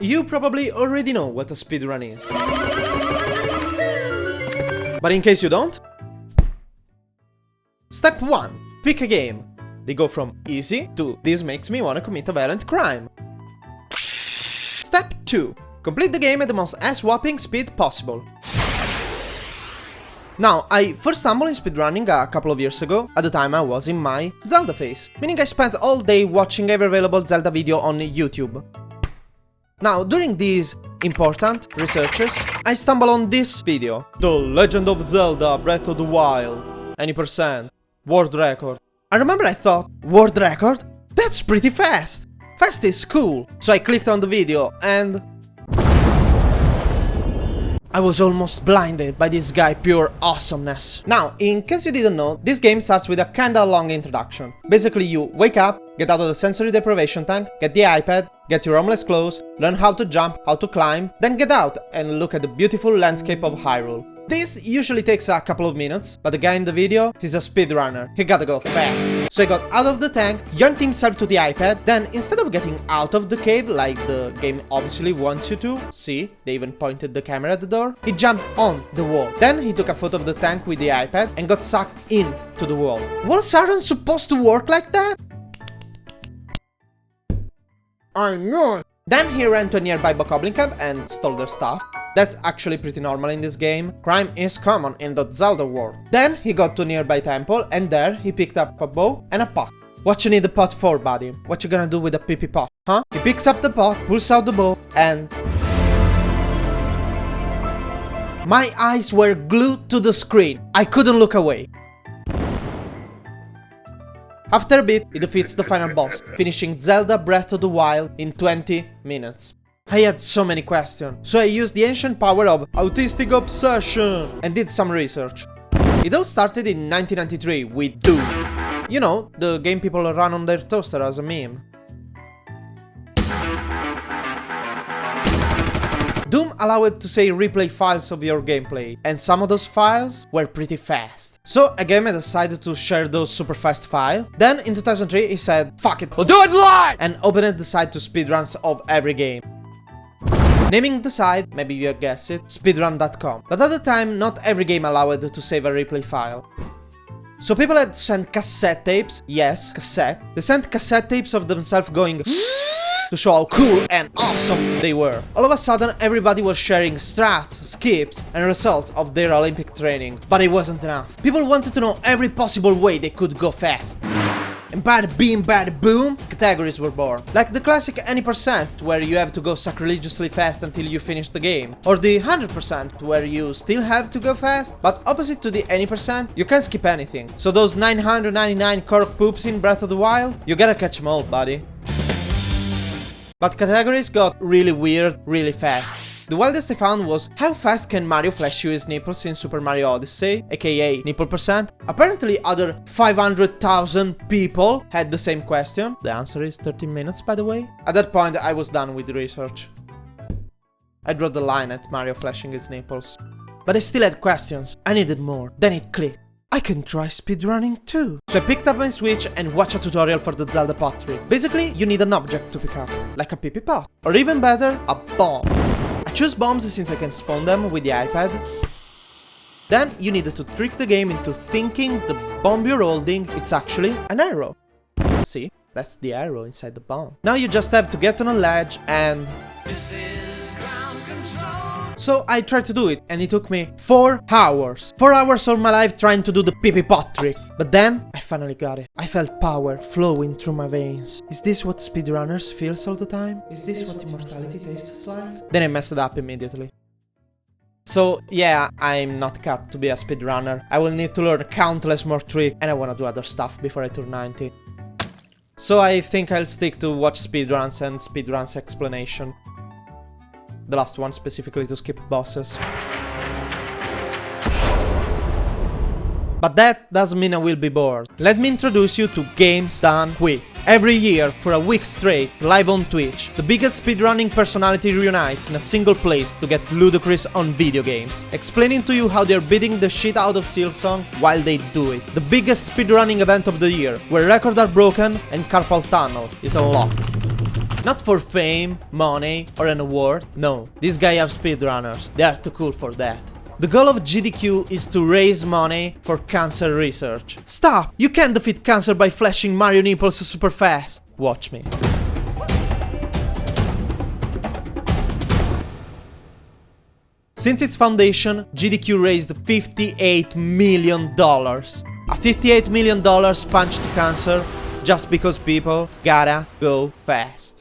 You probably already know what a speedrun is. But in case you don't, Step 1. Pick a game. They go from easy to this makes me wanna commit a violent crime. Step 2. Complete the game at the most ass-whopping speed possible. Now, I first stumbled in speedrunning a couple of years ago. At the time I was in my Zelda phase, meaning I spent all day watching every available Zelda video on YouTube. Now, during these important researches, I stumbled on this video. The Legend of Zelda Breath of the Wild. Any percent. World record. I remember I thought, world record? That's pretty fast! Fast is cool. So I clicked on the video and I was almost blinded by this guy pure awesomeness. Now, in case you didn't know, this game starts with a kinda long introduction. Basically you wake up, get out of the sensory deprivation tank, get the iPad, get your homeless clothes, learn how to jump, how to climb, then get out and look at the beautiful landscape of Hyrule. This usually takes a couple of minutes, but the guy in the video, he's a speedrunner. He gotta go fast. So he got out of the tank, yanked himself to the iPad, then instead of getting out of the cave like the game obviously wants you to, see, they even pointed the camera at the door, he jumped on the wall. Then he took a photo of the tank with the iPad and got sucked into the wall. Walls aren't supposed to work like that? I know. Then he ran to a nearby bokoblin camp and stole their stuff. That's actually pretty normal in this game. Crime is common in the Zelda world. Then he got to a nearby temple and there he picked up a bow and a pot. What you need the pot for, buddy? What you gonna do with a PP pot, huh? He picks up the pot, pulls out the bow and... my eyes were glued to the screen. I couldn't look away. After a bit, he defeats the final boss, finishing Zelda Breath of the Wild in 20 minutes. I had so many questions, so I used the ancient power of autistic obsession and did some research. It all started in 1993 with Doom. You know, the game people run on their toaster as a meme. Doom allowed to save replay files of your gameplay, and some of those files were pretty fast. So a gamer decided to share those super fast files. Then in 2003 he said, fuck it, we'll do it live! And opened the site to speedruns of every game. Naming the site, maybe you guessed it, speedrun.com. But at the time, not every game allowed to save a replay file. So people had to send cassette tapes, yes, cassette. They sent cassette tapes of themselves going to show how cool and awesome they were. All of a sudden, everybody was sharing strats, skips, and results of their Olympic training. But it wasn't enough. People wanted to know every possible way they could go fast. And bada beam, bada boom, categories were born. Like the classic any percent, where you have to go sacrilegiously fast until you finish the game. Or the 100%, where you still have to go fast, but opposite to the any percent, you can't skip anything. So those 999 cork poops in Breath of the Wild, you gotta catch them all, buddy. But categories got really weird, really fast. The wildest I found was, how fast can Mario flash you his nipples in Super Mario Odyssey, aka nipple percent? Apparently other 500,000 people had the same question. The answer is 13 minutes, by the way. At that point I was done with the research. I drew the line at Mario flashing his nipples. But I still had questions. I needed more. Then it clicked. I can try speedrunning too. So I picked up my Switch and watched a tutorial for the Zelda pot trick. Basically, you need an object to pick up, like a PP pot. Or even better, a bomb. I choose bombs since I can spawn them with the iPad. Then you needed to trick the game into thinking the bomb you're holding, it's actually an arrow. See? That's the arrow inside the bomb. Now you just have to get on a ledge and... this is ground control. So I tried to do it and it took me 4 hours. 4 hours of my life trying to do the PP pot trick. But then, I finally got it. I felt power flowing through my veins. Is this what speedrunners feels all the time? Is this what immortality tastes like? Then I messed it up immediately. So yeah, I'm not cut to be a speedrunner. I will need to learn countless more tricks and I wanna do other stuff before I turn 90. So I think I'll stick to watch speedruns and speedruns explanation. The last one specifically to skip bosses. But that doesn't mean I will be bored. Let me introduce you to Games Done Quick. Every year, for a week straight, live on Twitch, the biggest speedrunning personality reunites in a single place to get ludicrous on video games, explaining to you how they're beating the shit out of Silksong while they do it. The biggest speedrunning event of the year, where records are broken and carpal tunnel is unlocked. Not for fame, money, or an award. No, these guys are speedrunners. They are too cool for that. The goal of GDQ is to raise money for cancer research. Stop! You can't defeat cancer by flashing Mario nipples super fast. Watch me. Since its foundation, GDQ raised $58 million. A $58 million punch to cancer just because people gotta go fast.